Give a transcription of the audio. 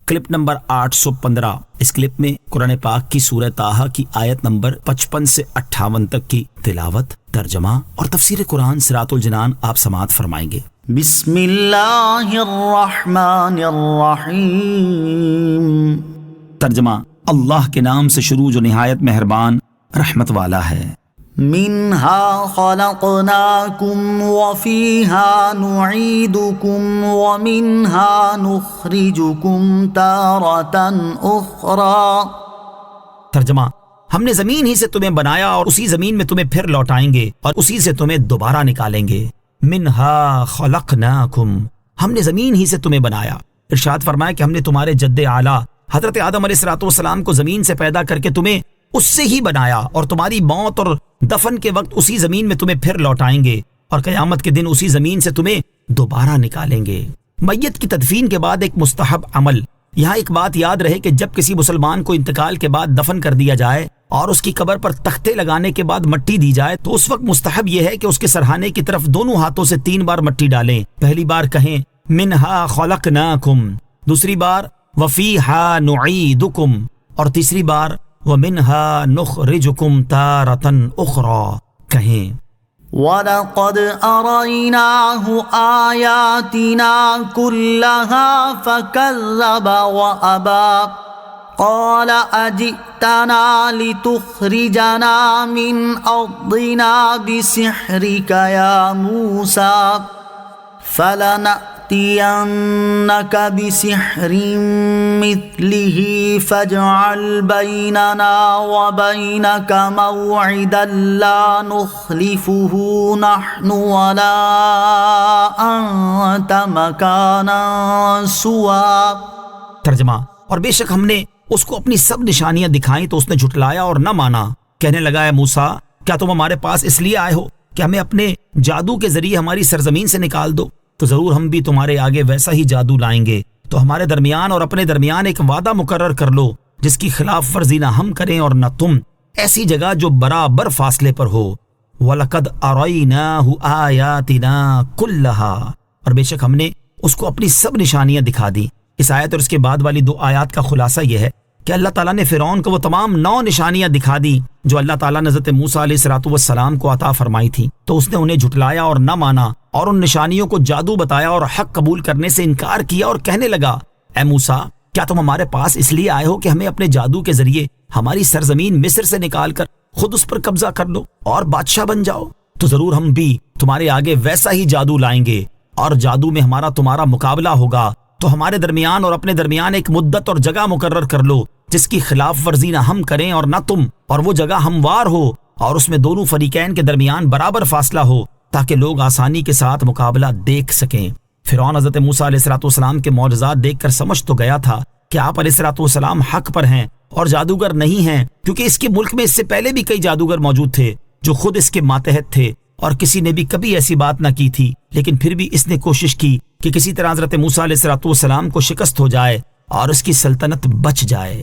Clip number 815۔ اس clip میں قرآن پاک کی سورہ طٰہٰ کی آیت نمبر 55 سے 58 تک کی تلاوت، ترجمہ اور تفسیر قرآن صراط الجنان آپ سماعت فرمائیں گے۔ بسم اللہ الرحمن الرحیم۔ ترجمہ: اللہ کے نام سے شروع جو نہایت مہربان رحمت والا ہے۔ منہا خلقناکم وفیہا نعیدکم ومنہا نخرجکم تارۃ اخری۔ ترجمہ: ہم نے زمین ہی سے تمہیں بنایا اور اسی زمین میں تمہیں پھر لوٹائیں گے اور اسی سے تمہیں دوبارہ نکالیں گے۔ منہا خلقناکم، ہم نے زمین ہی سے تمہیں بنایا۔ ارشاد فرمایا کہ ہم نے تمہارے جد اعلیٰ حضرت آدم علیہ السلام کو زمین سے پیدا کر کے تمہیں اس سے ہی بنایا، اور تمہاری موت اور دفن کے وقت اسی زمین میں تمہیں پھر لوٹائیں گے اور قیامت کے دن اسی زمین سے تمہیں دوبارہ نکالیں گے۔ میت کی تدفین کے بعد ایک مستحب عمل، یہاں ایک بات یاد رہے کہ جب کسی مسلمان کو انتقال کے بعد دفن کر دیا جائے اور اس کی قبر پر تختے لگانے کے بعد مٹی دی جائے تو اس وقت مستحب یہ ہے کہ اس کے سرہانے کی طرف دونوں ہاتھوں سے 3 بار مٹی ڈالیں۔ پہلی بار کہیں منہا خلقناکم، دوسری بار وفیہا نعیدکم، اور تیسری بار ومنہا نخرجکم تارۃ اخری کہیں۔ وَلَقَدْ أَرَيْنَاهُ آيَاتِنَا كُلَّهَا فَكَذَّبَ وَأَبَى قَالَ أَجِئْتَنَا لِتُخْرِجَنَا مِنْ أَرْضِنَا بِسِحْرِكَ يَا مُوسَى فَلَنَأْتِيَنَّكَ بِسِحْرٍ مِثْلِهِ فَاجْعَلْ بَيْنَنَا وَبَيْنَكَ مَوْعِدًا لَا نُخْلِفُهُ نَحْنُ وَلَا أَنْتَ مَكَانًا سُوًى۔ ترجمہ: اور بے شک ہم نے اس کو اپنی سب نشانیاں دکھائیں تو اس نے جھٹلایا اور نہ مانا۔ کہنے لگا، اے موسیٰ، کیا تم ہمارے پاس اس لیے آئے ہو کہ ہمیں اپنے جادو کے ذریعے ہماری سرزمین سے نکال دو؟ تو ضرور ہم بھی تمہارے آگے ویسا ہی جادو لائیں گے، تو ہمارے درمیان اور اپنے درمیان ایک وعدہ مقرر کر لو جس کی خلاف ورزی نہ ہم کریں اور نہ تم، ایسی جگہ جو برابر فاصلے پر ہو۔ وَلَقَدْ أَرَيْنَاهُ آيَاتِنَا كُلَّهَا، اور بے شک ہم نے اس کو اپنی سب نشانیاں دکھا دی۔ اس آیت اور اس کے بعد والی 2 آیات کا خلاصہ یہ ہے کہ اللہ تعالیٰ نے فرعون کو وہ تمام 9 نشانیاں دکھا دی جو اللہ تعالیٰ نے حضرت موسیٰ علیہ السلام کو عطا فرمائی تھی، تو اس نے انہیں جھٹلایا اور نہ مانا اور ان نشانیوں کو جادو بتایا اور حق قبول کرنے سے انکار کیا اور کہنے لگا، اے موسیٰ، کیا تم ہمارے پاس اس لیے آئے ہو کہ ہمیں اپنے جادو کے ذریعے ہماری سرزمین مصر سے نکال کر خود اس پر قبضہ کر لو اور بادشاہ بن جاؤ؟ تو ضرور ہم بھی تمہارے آگے ویسا ہی جادو لائیں گے، اور جادو میں ہمارا تمہارا مقابلہ ہوگا، تو ہمارے درمیان اور اپنے درمیان ایک مدت اور جگہ مقرر کر لو جس کی خلاف ورزی نہ ہم کریں اور نہ تم، اور وہ جگہ ہموار ہو اور اس میں دونوں فریقین کے درمیان برابر فاصلہ ہو تاکہ لوگ آسانی کے ساتھ مقابلہ دیکھ سکیں۔ فرعون حضرت موسیٰ علیہ السلام کے معجزات دیکھ کر سمجھ تو گیا تھا کہ آپ علیہ السلام حق پر ہیں اور جادوگر نہیں ہیں، کیونکہ اس کے ملک میں اس سے پہلے بھی کئی جادوگر موجود تھے جو خود اس کے ماتحت تھے اور کسی نے بھی کبھی ایسی بات نہ کی تھی، لیکن پھر بھی اس نے کوشش کی کہ کسی طرح حضرت موسیٰ علیہ السلام کو شکست ہو جائے اور اس کی سلطنت بچ جائے۔